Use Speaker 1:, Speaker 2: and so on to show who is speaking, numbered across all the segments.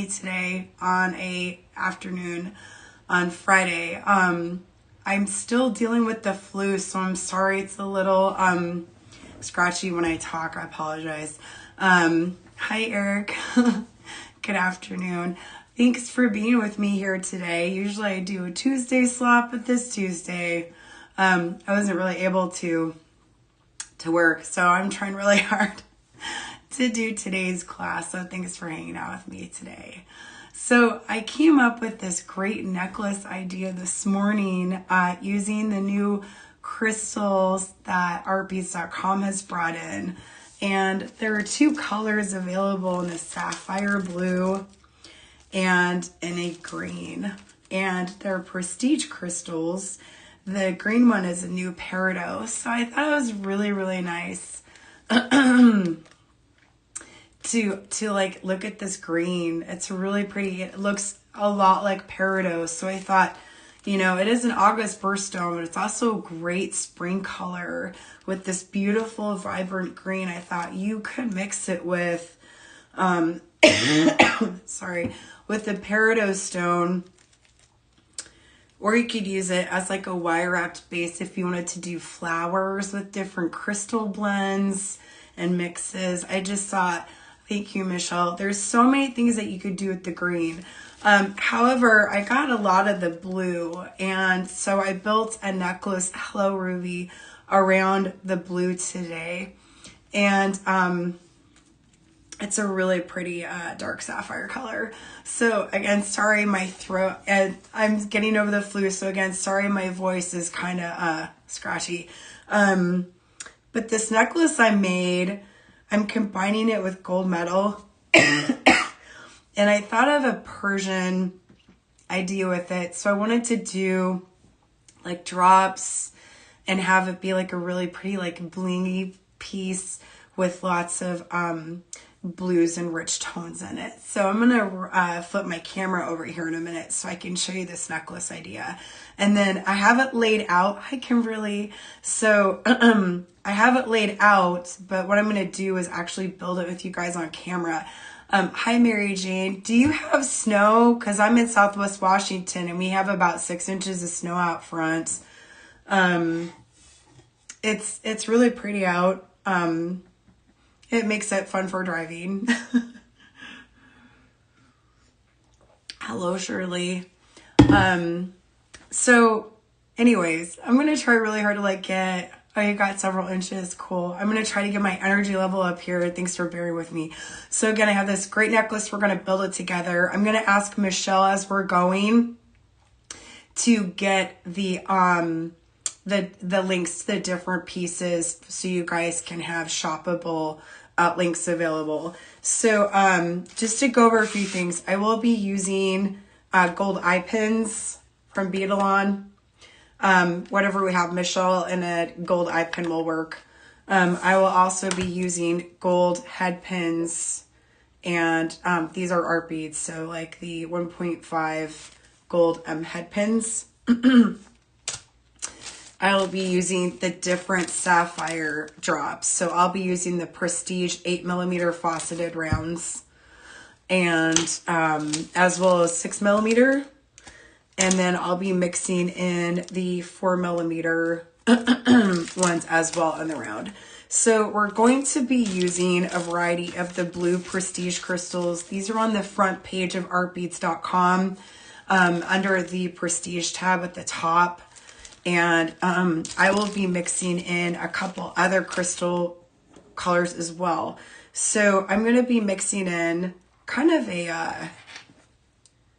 Speaker 1: me today on a afternoon on Friday. I'm still dealing with the flu, so I'm sorry it's a little scratchy when I talk. I apologize. Hi, Eric. Good afternoon. Thanks for being with me here today. Usually I do a Tuesday slot, but this Tuesday I wasn't really able to work, so I'm trying really hard to do today's class. So thanks for hanging out with me today. So I came up with this great necklace idea this morning using the new crystals that artbeads.com has brought in. And there are two colors available in the sapphire blue and in a green. And they're prestige crystals. The green one is a new Peridot. So I thought it was really, really nice to like look at this green. It's really pretty. It looks a lot like Peridot. So I thought, you know, it is an August birthstone, but it's also a great spring color with this beautiful, vibrant green. I thought you could mix it with, sorry, with the Peridot stone, or you could use it as like a wire wrapped base if you wanted to do flowers with different crystal blends and mixes. I just thought, thank you, Michelle. There's so many things that you could do with the green. However, I got a lot of the blue, and so I built a necklace, Hello Ruby, around the blue today. And it's a really pretty dark sapphire color. So again, sorry my throat, and I'm getting over the flu, so again, sorry my voice is kind of scratchy. But this necklace I made, I'm combining it with gold metal. And I thought of a Persian idea with it. So I wanted to do like drops and have it be like a really pretty like blingy piece with lots of blues and rich tones in it. So I'm gonna flip my camera over here in a minute so I can show you this necklace idea. And then I have it laid out. Hi, Kimberly. So I have it laid out, but what I'm gonna do is actually build it with you guys on camera. Hi, Mary Jane. Do you have snow? Because I'm in Southwest Washington and we have about 6 inches of snow out front. It's really pretty out. It makes it fun for driving. Hello, Shirley. So anyways, I'm going to try really hard to like get, oh, you got several inches. Cool. I'm going to try to get my energy level up here. Thanks for bearing with me. So again, I have this great necklace. We're going to build it together. I'm going to ask Michelle as we're going to get the links to the different pieces so you guys can have shoppable links available. So just to go over a few things, I will be using gold eye pins from Beading. Whatever we have, Michelle, and a gold eye pin will work. I will also be using gold head pins, and these are art beads, so like the 1.5 gold head pins. I will be using the different sapphire drops. So I'll be using the Prestige 8mm faceted rounds, and as well as 6mm. And then I'll be mixing in the 4mm ones as well in the round. So we're going to be using a variety of the blue prestige crystals. These are on the front page of artbeads.com under the prestige tab at the top. And I will be mixing in a couple other crystal colors as well. So I'm going to be mixing in kind of a,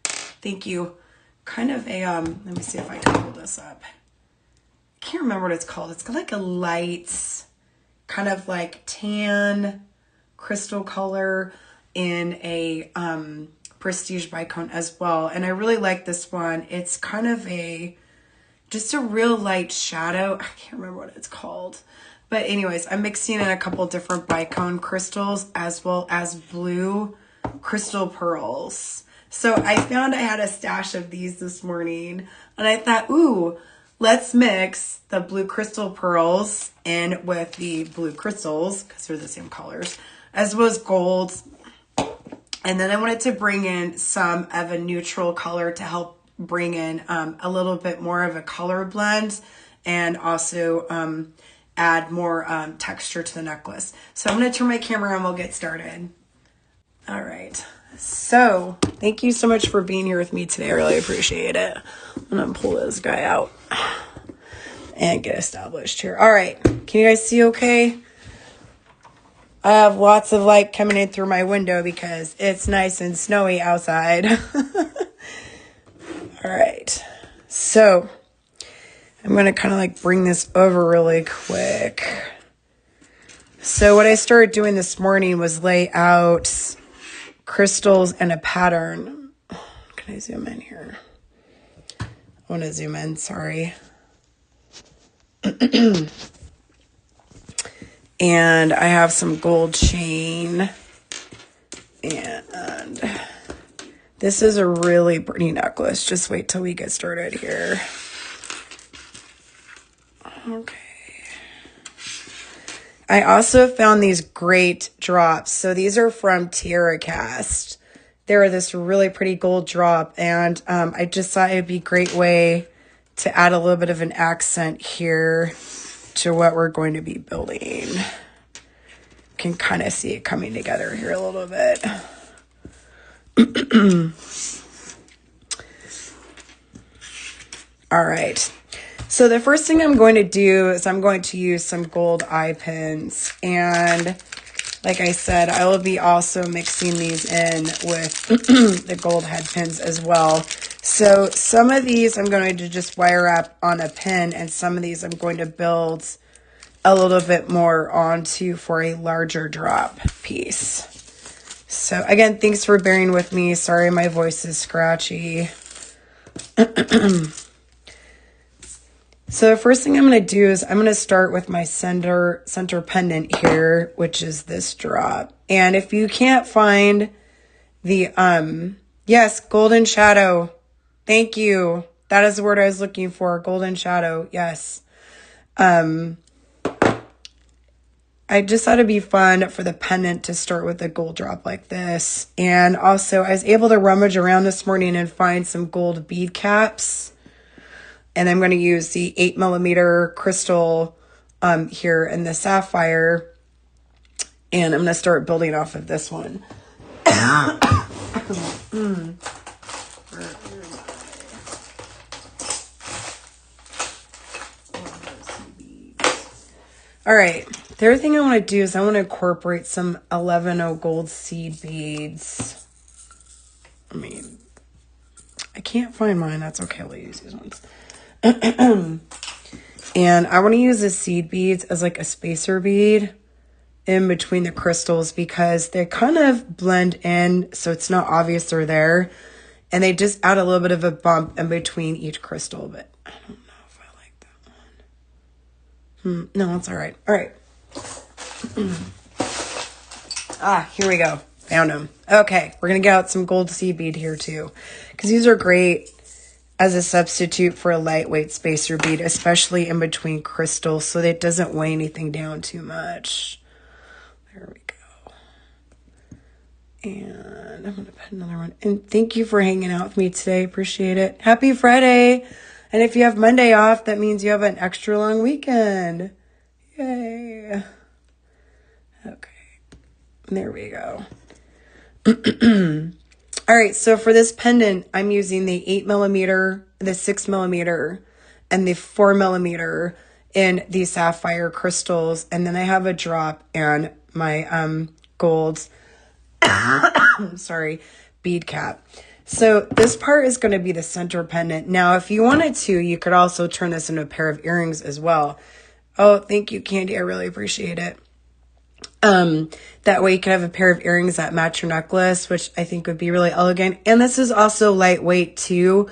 Speaker 1: thank you, kind of a, let me see if I can pull this up. I can't remember what it's called. It's like a light, kind of like tan crystal color in a prestige bicone as well. And I really like this one. It's kind of a, just a real light shadow. I can't remember what it's called. But anyways, I'm mixing in a couple different bicone crystals as well as blue crystal pearls. So I found I had a stash of these this morning, and I thought, ooh, let's mix the blue crystal pearls in with the blue crystals, because they're the same colors, as well as gold And then I wanted to bring in some of a neutral color to help bring in a little bit more of a color blend and also add more texture to the necklace. So I'm going to turn my camera and we'll get started. All right. So thank you so much for being here with me today. I really appreciate it. I'm going to pull this guy out and get established here. All right. Can you guys see okay? I have lots of light coming in through my window because it's nice and snowy outside. All right. So I'm going to kind of like bring this over really quick. So what I started doing this morning was lay out crystals and a pattern. Can I zoom in here? I want to zoom in, sorry. And I have some gold chain. And this is a really pretty necklace. Just wait till we get started here. Okay. I also found these great drops. So these are from Tiara Cast. They're this really pretty gold drop. And I just thought it'd be a great way to add a little bit of an accent here to what we're going to be building. Can kind of see it coming together here a little bit. All right. So the first thing I'm going to do is I'm going to use some gold eye pins. And like I said, I will be also mixing these in with the gold head pins as well. So some of these I'm going to just wire wrap on a pin, and some of these I'm going to build a little bit more onto for a larger drop piece. So again, thanks for bearing with me. Sorry, my voice is scratchy. So the first thing I'm going to do is I'm going to start with my center pendant here, which is this drop. And if you can't find the, yes, golden shadow. Thank you. That is the word I was looking for. Golden shadow. Yes. I just thought it'd be fun for the pendant to start with a gold drop like this. And also I was able to rummage around this morning and find some gold bead caps. And I'm going to use the 8mm crystal here in the Sapphire. And I'm going to start building off of this one. All right. The other thing I want to do is I want to incorporate some 11O gold seed beads. I mean, I can't find mine. That's okay. I'll use these ones. And I want to use the seed beads as like a spacer bead in between the crystals because they kind of blend in, so it's not obvious they're there. And they just add a little bit of a bump in between each crystal, but I don't know if I like that one. No, it's all right. All right. Here we go. Found them. Okay, we're going to get out some gold seed bead here too, because these are great as a substitute for a lightweight spacer bead, especially in between crystals, so that it doesn't weigh anything down too much. There we go. And I'm going to put another one. And thank you for hanging out with me today. Appreciate it. Happy Friday. And if you have Monday off, that means you have an extra long weekend. Yay. Okay. There we go. All right, so for this pendant, I'm using the 8mm, the 6mm, and the 4mm in the Sapphire crystals. And then I have a drop and my gold, sorry, bead cap. So this part is going to be the center pendant. Now, if you wanted to, you could also turn this into a pair of earrings as well. Oh, thank you, Candy. I really appreciate it. That way you can have a pair of earrings that match your necklace, which I think would be really elegant. And this is also lightweight too.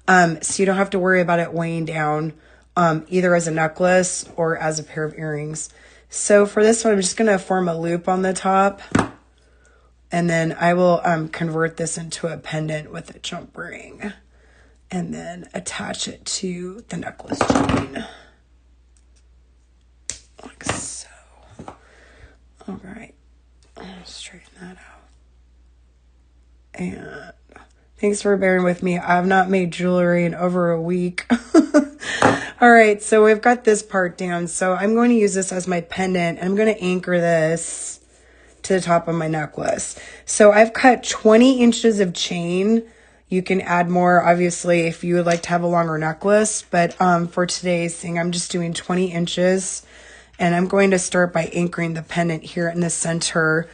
Speaker 1: So you don't have to worry about it weighing down, either as a necklace or as a pair of earrings. So for this one, I'm just going to form a loop on the top, and then I will, convert this into a pendant with a jump ring and then attach it to the necklace chain. Like so. All right, I'll straighten that out. And thanks for bearing with me. I've not made jewelry in over a week. All right, so we've got this part down. So I'm going to use this as my pendant. I'm going to anchor this to the top of my necklace. So I've cut 20 inches of chain. You can add more, obviously, if you would like to have a longer necklace. But for today's thing, I'm just doing 20 inches. And I'm going to start by anchoring the pendant here in the center.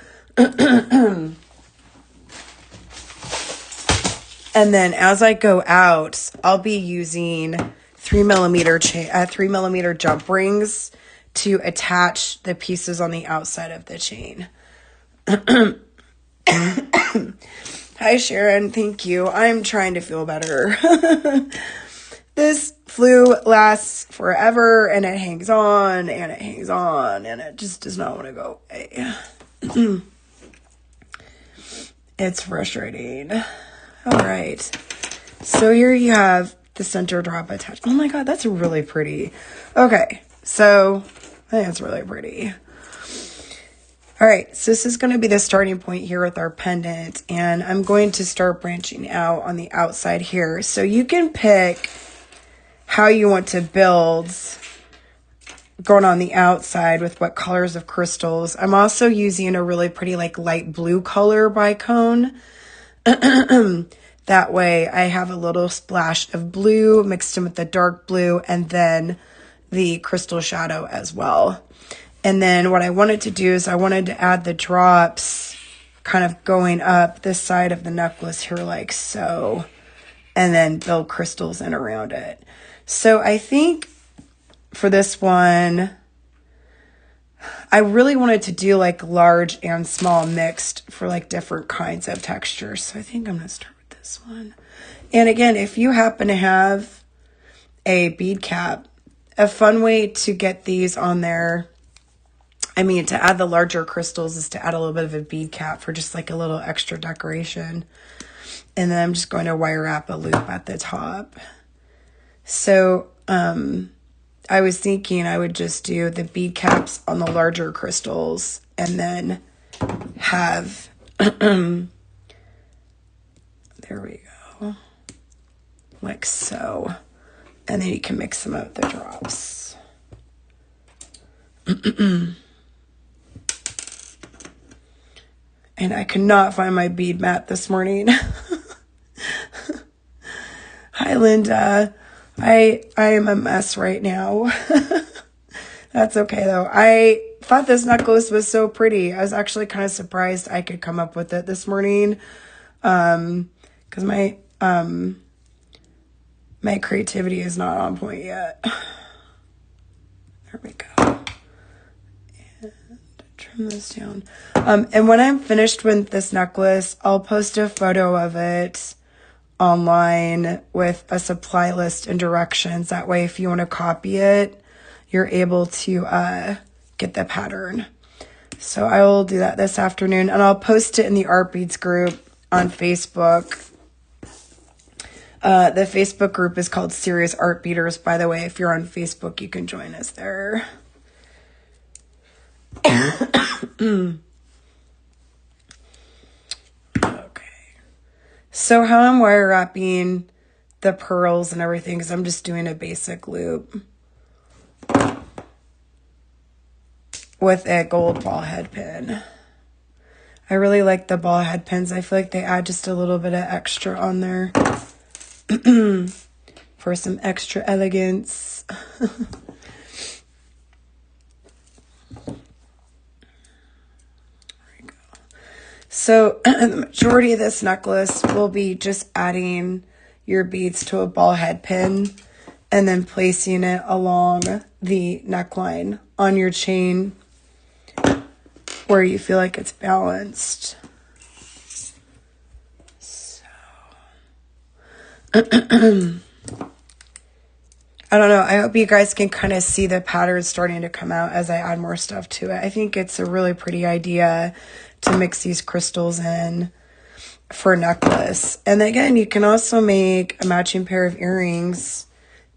Speaker 1: And then as I go out, I'll be using 3mm jump rings to attach the pieces on the outside of the chain. Hi, Sharon. Thank you. I'm trying to feel better. This flu lasts forever, and it hangs on, and it hangs on, and it just does not want to go away. It's frustrating. All right. So here you have the center drop attached. Oh my God, that's really pretty. Okay. So I think it's really pretty. All right, so this is going to be the starting point here with our pendant, and I'm going to start branching out on the outside here. So you can pick how you want to build going on the outside with what colors of crystals. I'm also using a really pretty like light blue color bicone. That way I have a little splash of blue mixed in with the dark blue and then the crystal shadow as well. And then what I wanted to do is I wanted to add the drops kind of going up this side of the necklace here like so, and then build crystals in around it. So I think for this one, I really wanted to do like large and small mixed for like different kinds of textures. So I think I'm going to start with this one. And again, if you happen to have a bead cap, a fun way to get these on there, I mean, to add the larger crystals is to add a little bit of a bead cap for just like a little extra decoration. And then I'm just going to wire wrap a loop at the top. So I was thinking I would just do the bead caps on the larger crystals and then have, there we go, like so. And then you can mix them up with the drops. And I could not find my bead mat this morning. Hi, Linda. I am a mess right now. That's okay, though. I thought this necklace was so pretty. I was actually kind of surprised I could come up with it this morning. Because my creativity is not on point yet. There we go. Trim this down. And when I'm finished with this necklace, I'll post a photo of it online with a supply list and directions. That way, if you want to copy it, you're able to get the pattern. So I will do that this afternoon, and I'll post it in the Art Beads group on Facebook. The Facebook group is called Serious Art Beaters, by the way. If you're on Facebook, you can join us there. Okay. So how I'm wire wrapping the pearls and everything is I'm just doing a basic loop with a gold ball head pin. I really like the ball head pins. I feel like they add just a little bit of extra on there for some extra elegance. So the majority of this necklace will be just adding your beads to a ball head pin and then placing it along the neckline on your chain where you feel like it's balanced. So I don't know. I hope you guys can kind of see the patterns starting to come out as I add more stuff to it. I think it's a really pretty idea to mix these crystals in for a necklace. And again, you can also make a matching pair of earrings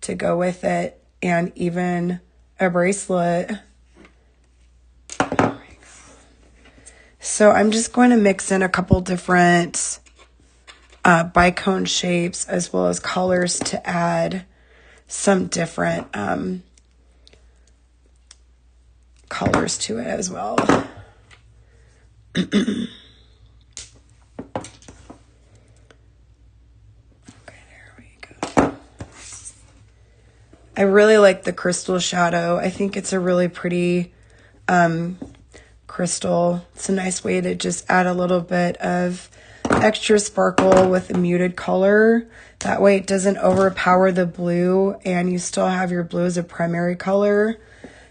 Speaker 1: to go with it and even a bracelet. So I'm just going to mix in a couple different bicone shapes as well as colors to add some different colors to it as well. Okay, there we go. I really like the crystal shadow. I think it's a really pretty crystal. It's a nice way to just add a little bit of extra sparkle with a muted color. That way it doesn't overpower the blue and you still have your blue as a primary color,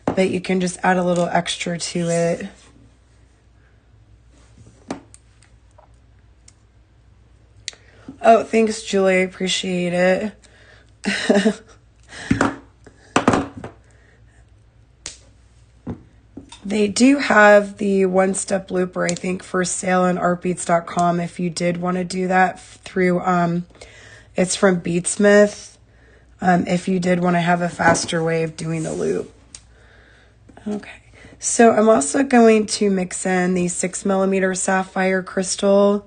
Speaker 1: but you can just add a little extra to it. Oh, thanks, Julie. I appreciate it. They do have the one-step looper, I think, for sale on artbeats.com if you did want to do that through, it's from Beatsmith, if you did want to have a faster way of doing the loop. Okay, so I'm also going to mix in the 6mm sapphire crystal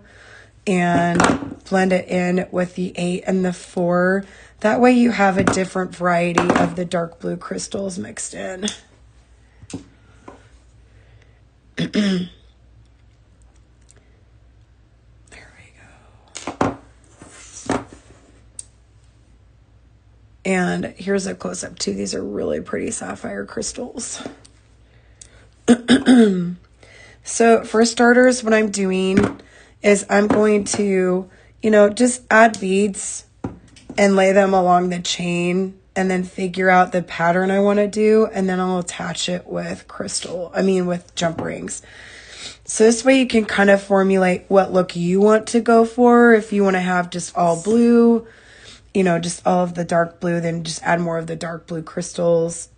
Speaker 1: and blend it in with the 8 and the 4. That way you have a different variety of the dark blue crystals mixed in. There we go. And here's a close-up too. These are really pretty sapphire crystals. So for starters, what I'm doing is I'm going to, just add beads and lay them along the chain and then figure out the pattern I want to do, and then I'll attach it with with jump rings. So this way you can kind of formulate what look you want to go for. If you want to have just all blue, just all of the dark blue, then just add more of the dark blue crystals.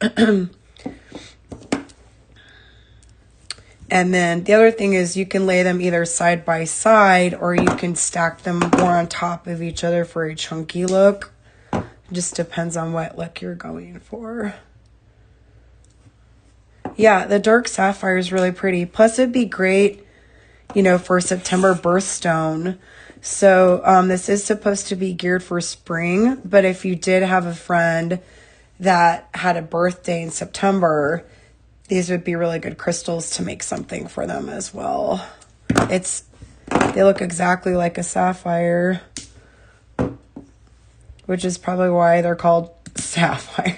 Speaker 1: And then the other thing is you can lay them either side by side or you can stack them more on top of each other for a chunky look. It just depends on what look you're going for. Yeah, the dark sapphire is really pretty. Plus it'd be great, for September birthstone. So this is supposed to be geared for spring, but if you did have a friend that had a birthday in September, these would be really good crystals to make something for them as well. They look exactly like a sapphire, which is probably why they're called sapphire.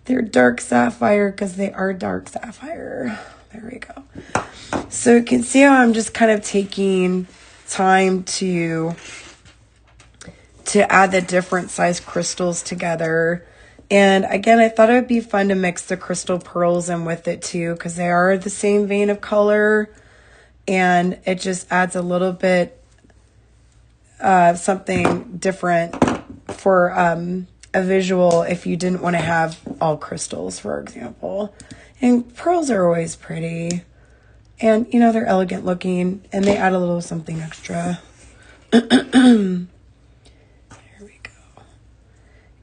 Speaker 1: They're dark sapphire because they are dark sapphire. There we go. So you can see how I'm just kind of taking time to add the different size crystals together. And again, I thought it would be fun to mix the crystal pearls in with it too, because they are the same vein of color, and it just adds a little bit something different for a visual if you didn't want to have all crystals, for example. And pearls are always pretty, and they're elegant looking, and they add a little something extra.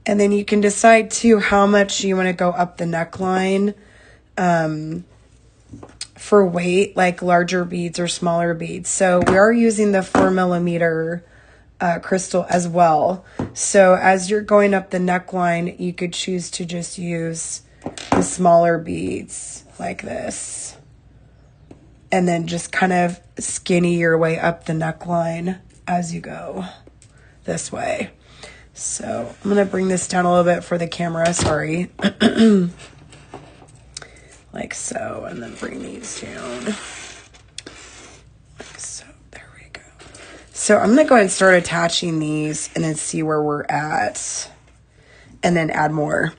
Speaker 1: And then you can decide too how much you want to go up the neckline for weight, like larger beads or smaller beads. So we are using the 4mm crystal as well. So as you're going up the neckline, you could choose to just use the smaller beads like this. And then just kind of skinny your way up the neckline as you go this way. So I'm going to bring this down a little bit for the camera, sorry. Like so, and then bring these down. Like so, there we go. So I'm going to go ahead and start attaching these and then see where we're at. And then add more.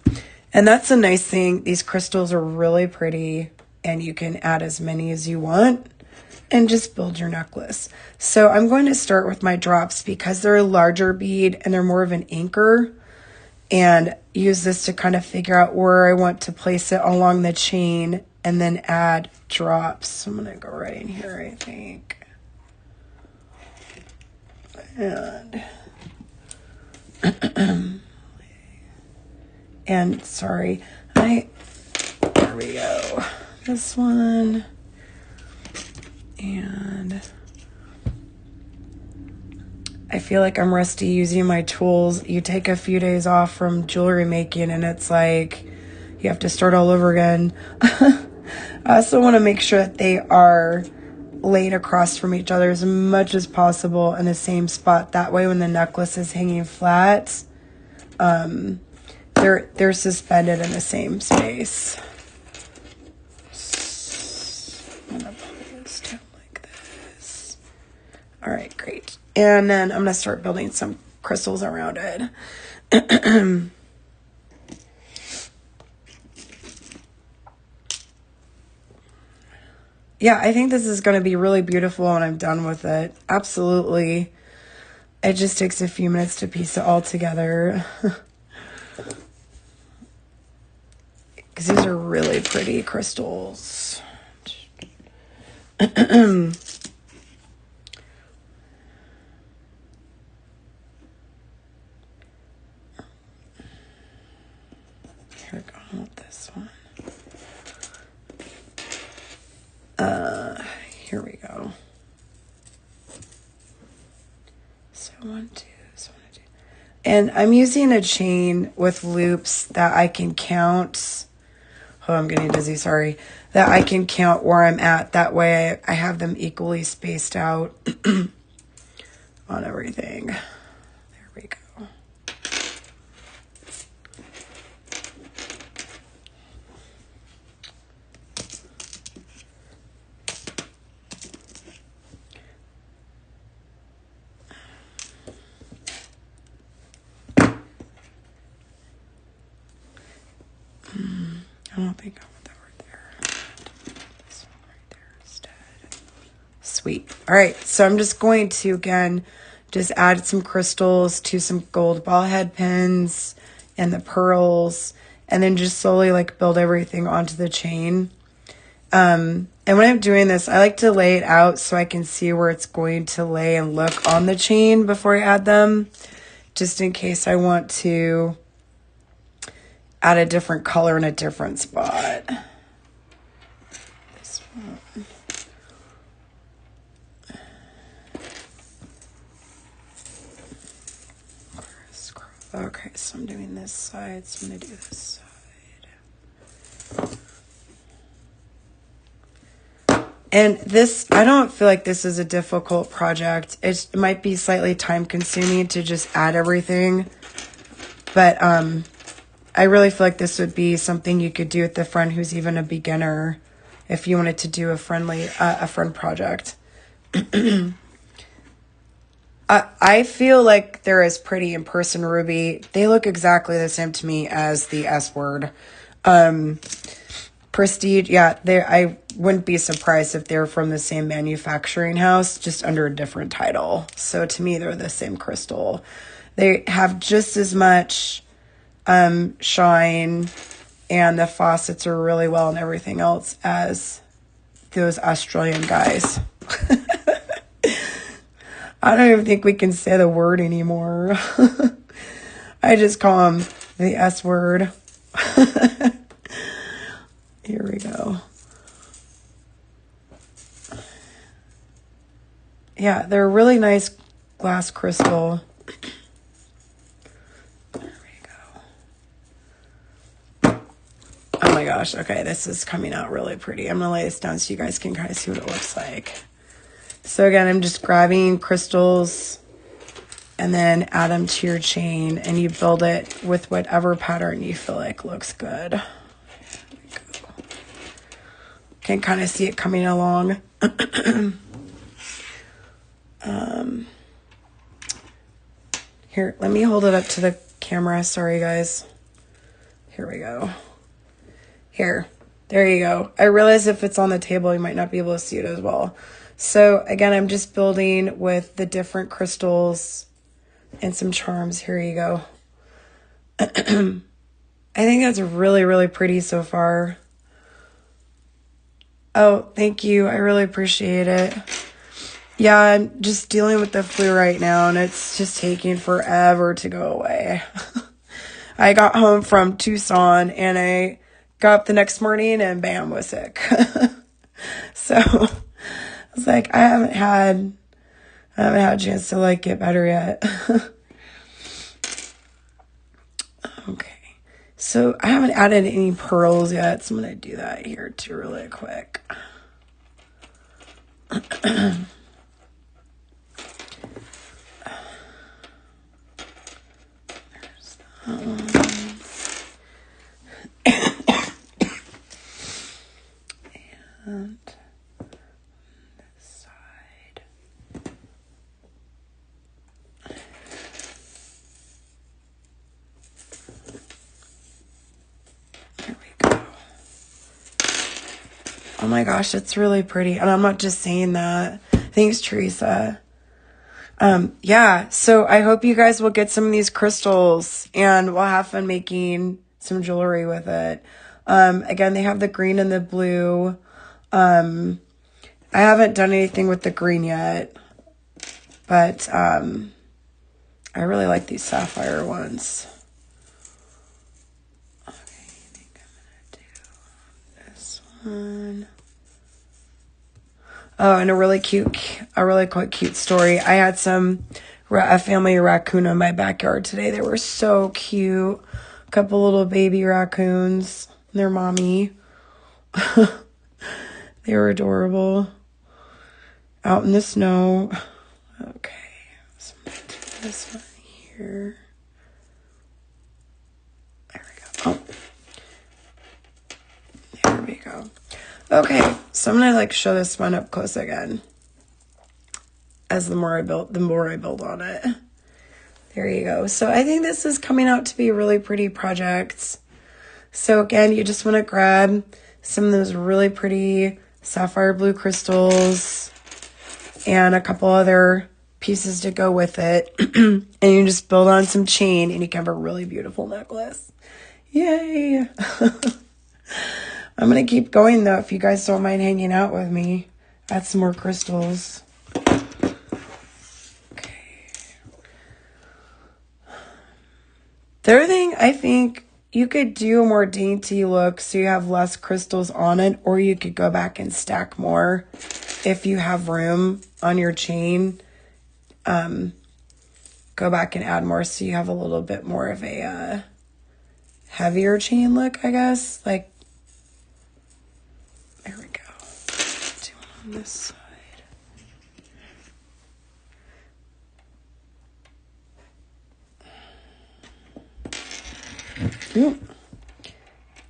Speaker 1: And that's a nice thing. These crystals are really pretty, and you can add as many as you want and just build your necklace. So I'm going to start with my drops because they're a larger bead and they're more of an anchor, and use this to kind of figure out where I want to place it along the chain and then add drops. I'm going to go right in here, I think. And sorry, there we go. This one. And I feel like I'm rusty using my tools. You take a few days off from jewelry making and it's like you have to start all over again. I also want to make sure that they are laid across from each other as much as possible in the same spot. That way when the necklace is hanging flat, they're suspended in the same space. I'm gonna pull this down like this. All right, great. And then I'm gonna start building some crystals around it. Yeah, I think this is going to be really beautiful when I'm done with it. Absolutely. It just takes a few minutes to piece it all together. Because these are really pretty crystals. Here we go with this one. Here we go. So 1, 2, so 1, 2. And I'm using a chain with loops that I can count. Oh, I'm getting dizzy, sorry. That I can count where I'm at. That way I have them equally spaced out on everything. There we go. I don't think I want that right there. This one right there instead. Sweet. All right, so I'm just going to, again, just add some crystals to some gold ball head pins and the pearls, and then just slowly like build everything onto the chain. And when I'm doing this, I like to lay it out so I can see where it's going to lay and look on the chain before I add them, just in case I want to add a different color in a different spot. This one. Okay, so I'm doing this side, so I'm going to do this side. And this, I don't feel like this is a difficult project. It might be slightly time consuming to just add everything, but I really feel like this would be something you could do with the friend who's even a beginner if you wanted to do a friend project. I feel like they're as pretty in person, Ruby. They look exactly the same to me as the S word. Prestige, yeah, I wouldn't be surprised if they're from the same manufacturing house, just under a different title. So to me, they're the same crystal. They have just as much shine, and the faucets are really well and everything else as those Australian guys. I don't even think we can say the word anymore. I just call them the S word. Here we go. Yeah, they're a really nice glass crystal. There we go. Oh my gosh. Okay, this is coming out really pretty. I'm going to lay this down so you guys can kind of see what it looks like. So again, I'm just grabbing crystals and then add them to your chain, and you build it with whatever pattern you feel like looks good. Can kind of see it coming along. Here, let me hold it up to the camera. Sorry, guys. Here we go. Here. There you go. I realize if it's on the table, you might not be able to see it as well. So, again, I'm just building with the different crystals and some charms. Here you go. I think that's really, really pretty so far. Oh, thank you. I really appreciate it. Yeah, I'm just dealing with the flu right now, and it's just taking forever to go away. I got home from Tucson, and I got up the next morning, and bam, was sick. So I was like, I haven't had I haven't had a chance to like get better yet. Okay. So I haven't added any pearls yet, so I'm going to do that here too really quick. And this side. There we go. Oh my gosh, it's really pretty. And I'm not just saying that. Thanks, Teresa. Yeah, so I hope you guys will get some of these crystals and we'll have fun making some jewelry with it. Again, they have the green and the blue. I haven't done anything with the green yet, but I really like these sapphire ones. Okay, I think I'm gonna do this one. Oh, and a really quite cute story. I had a family raccoon in my backyard today. They were so cute. A couple little baby raccoons. Their mommy. They were adorable. Out in the snow. Okay. So I'm going to do this one here. There we go. Oh. There we go. Okay. So I'm going to like show this one up close again. As the more I build on it. There you go. So I think this is coming out to be a really pretty project. So again, you just want to grab some of those really pretty sapphire blue crystals and a couple other pieces to go with it. And you just build on some chain and you can have a really beautiful necklace. Yay! I'm going to keep going though if you guys don't mind hanging out with me. Add some more crystals. The other thing, I think you could do a more dainty look so you have less crystals on it, or you could go back and stack more if you have room on your chain. Go back and add more so you have a little bit more of a heavier chain look, I guess. Like, there we go. Do one on this side.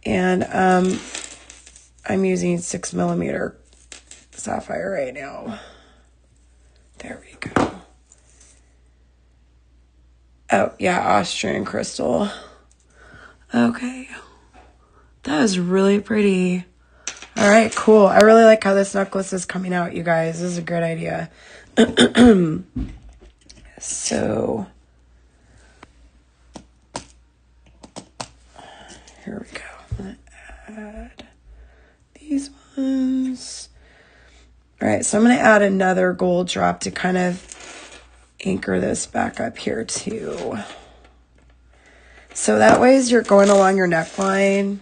Speaker 1: And I'm using 6mm sapphire right now. There we go. Oh, yeah, Austrian crystal. Okay. That is really pretty. All right, cool. I really like how this necklace is coming out, you guys. This is a great idea. So, here we go. I'm going to add these ones. All right, so I'm going to add another gold drop to kind of anchor this back up here too. So that way as you're going along your neckline,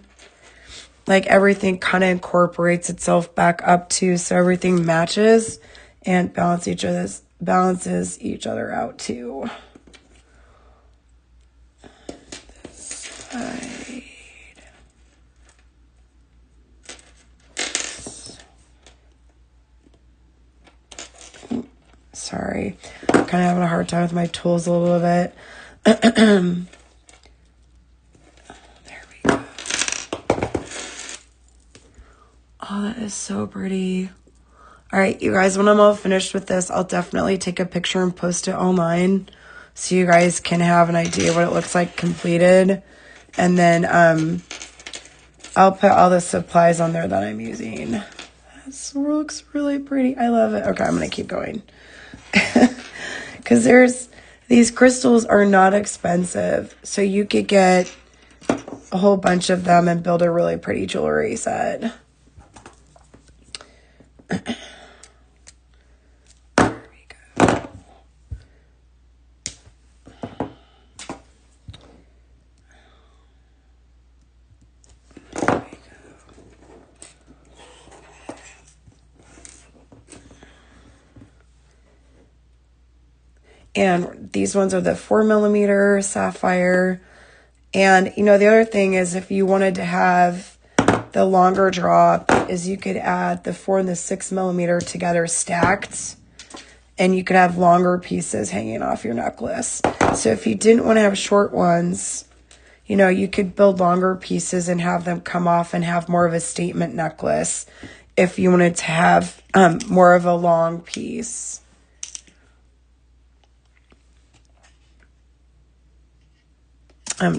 Speaker 1: like everything kind of incorporates itself back up too, so everything matches and balances each other out too. This side. Sorry, kind of having a hard time with my tools a little bit. There we go. Oh, that is so pretty. All right, you guys, when I'm all finished with this, I'll definitely take a picture and post it online so you guys can have an idea what it looks like completed. And then I'll put all the supplies on there that I'm using. This looks really pretty. I love it. Okay, I'm going to keep going. Because these crystals are not expensive. So you could get a whole bunch of them and build a really pretty jewelry set. And these ones are the 4mm Sapphire. And, you know, the other thing is if you wanted to have the longer drop is you could add the 4 and the 6mm together stacked. And you could have longer pieces hanging off your necklace. So if you didn't want to have short ones, you know, you could build longer pieces and have them come off and have more of a statement necklace if you wanted to have more of a long piece.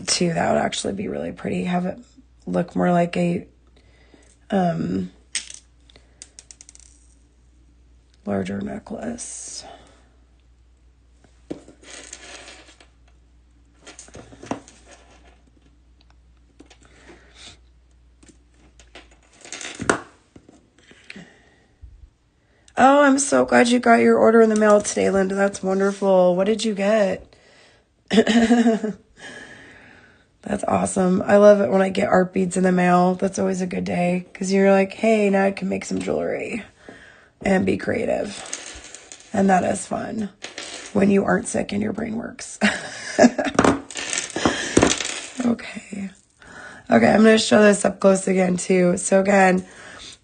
Speaker 1: Too, that would actually be really pretty. Have it look more like a larger necklace. Oh, I'm so glad you got your order in the mail today, Linda. That's wonderful. What did you get? That's awesome. I love it when I get art beads in the mail. That's always a good day because you're like, hey, now I can make some jewelry and be creative. And that is fun when you aren't sick and your brain works. Okay. Okay, I'm going to show this up close again too. So again,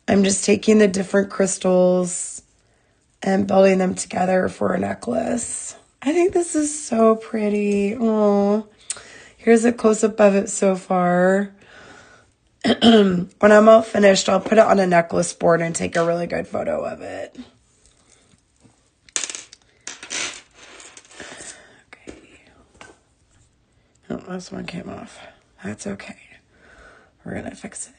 Speaker 1: I'm just taking the different crystals and building them together for a necklace. I think this is so pretty. Oh, here's a close-up of it so far. When I'm all finished, I'll put it on a necklace board and take a really good photo of it. Okay. Oh, this one came off. That's okay. We're going to fix it.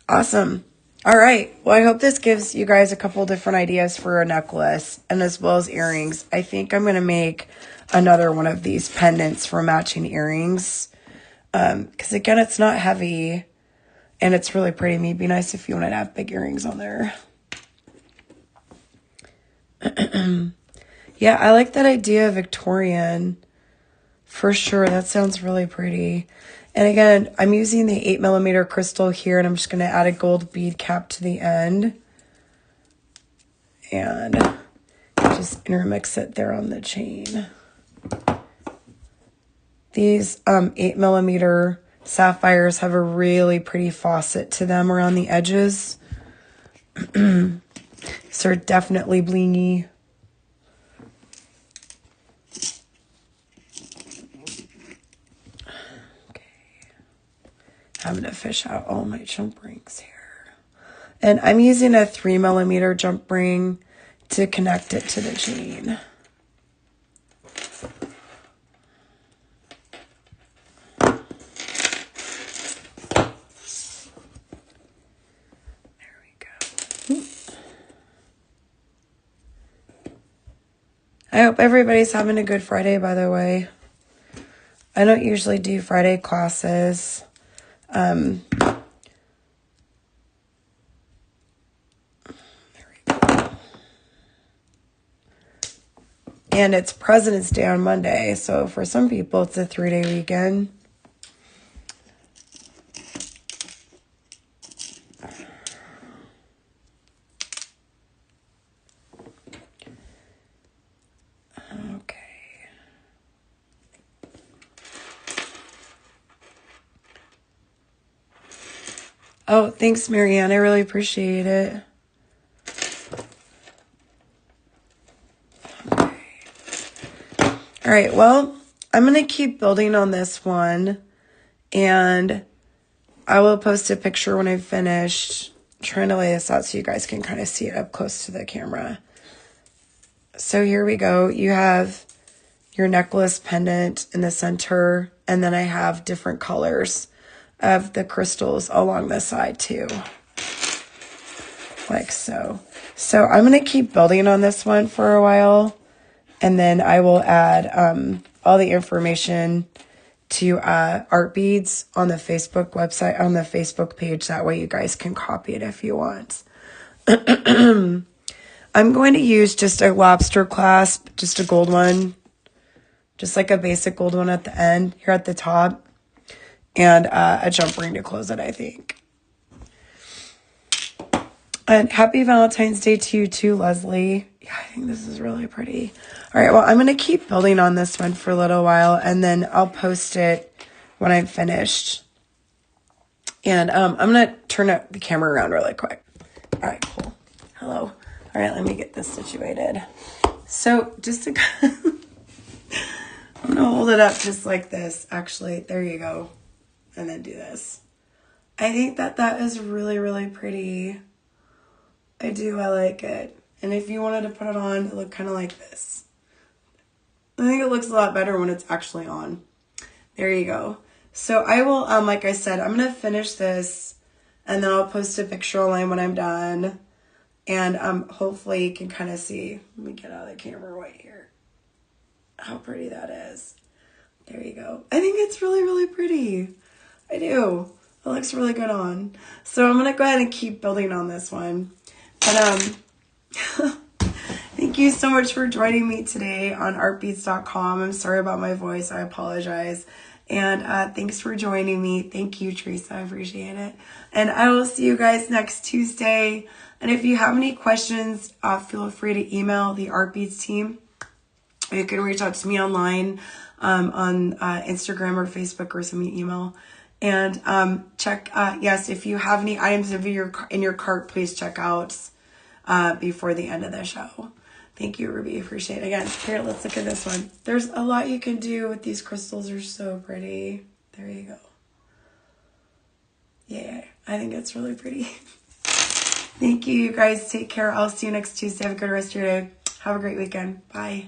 Speaker 1: Awesome. All right. Well, I hope this gives you guys a couple different ideas for a necklace and as well as earrings. I think I'm going to make another one of these pendants for matching earrings. Because again, it's not heavy and it's really pretty. It'd be nice if you wanted to have big earrings on there. Yeah, I like that idea of Victorian for sure. That sounds really pretty. And again, I'm using the 8mm crystal here, and I'm just going to add a gold bead cap to the end. And just intermix it there on the chain. These 8mm sapphires have a really pretty faucet to them around the edges. So they're definitely blingy. Having to fish out all my jump rings here. And I'm using a 3mm jump ring to connect it to the chain. There we go. I hope everybody's having a good Friday, by the way. I don't usually do Friday classes. There we go. And it's President's Day on Monday, so for some people it's a 3-day weekend. Oh, thanks, Marianne. I really appreciate it. Okay. All right, well, I'm going to keep building on this one, and I will post a picture when I've finished. I'm trying to lay this out so you guys can kind of see it up close to the camera. So here we go. You have your necklace pendant in the center, and then I have different colors of the crystals along the side too, like so. So I'm going to keep building on this one for a while, and then I will add all the information to art beads on the Facebook website, on the Facebook page. That way you guys can copy it if you want. I'm going to use just a lobster clasp, just a gold one. just like a basic gold one at the end here at the top, and a jump ring to close it, I think. And happy Valentine's Day to you too, Leslie. Yeah, I think this is really pretty. All right, well, I'm going to keep building on this one for a little while, and then I'll post it when I'm finished. And I'm going to turn the camera around really quick. All right, cool. Hello. All right, let me get this situated. So just to... I'm going to hold it up just like this. Actually, there you go. And then do this. I think that is really, really pretty. I do. I like it. And if you wanted to put it on, it look kind of like this. I think it looks a lot better when it's actually on. There you go. So I will, like I said, I'm going to finish this and then I'll post a picture online when I'm done. And hopefully you can kind of see. Let me get out of the camera right here. How pretty that is. There you go. I think it's really, really pretty. I do. It looks really good on. So I'm going to go ahead and keep building on this one. But thank you so much for joining me today on artbeads.com. I'm sorry about my voice. I apologize. And thanks for joining me. Thank you, Teresa. I appreciate it. And I will see you guys next Tuesday. And if you have any questions, feel free to email the Artbeads team. You can reach out to me online on Instagram or Facebook, or send me an email. And check, yes, if you have any items in your cart, please check out before the end of the show. Thank you, Ruby. Appreciate it. Again, here, let's look at this one. There's a lot you can do with these crystals. They're so pretty. There you go. Yeah, I think it's really pretty. Thank you, you guys. Take care. I'll see you next Tuesday. Have a good rest of your day. Have a great weekend. Bye.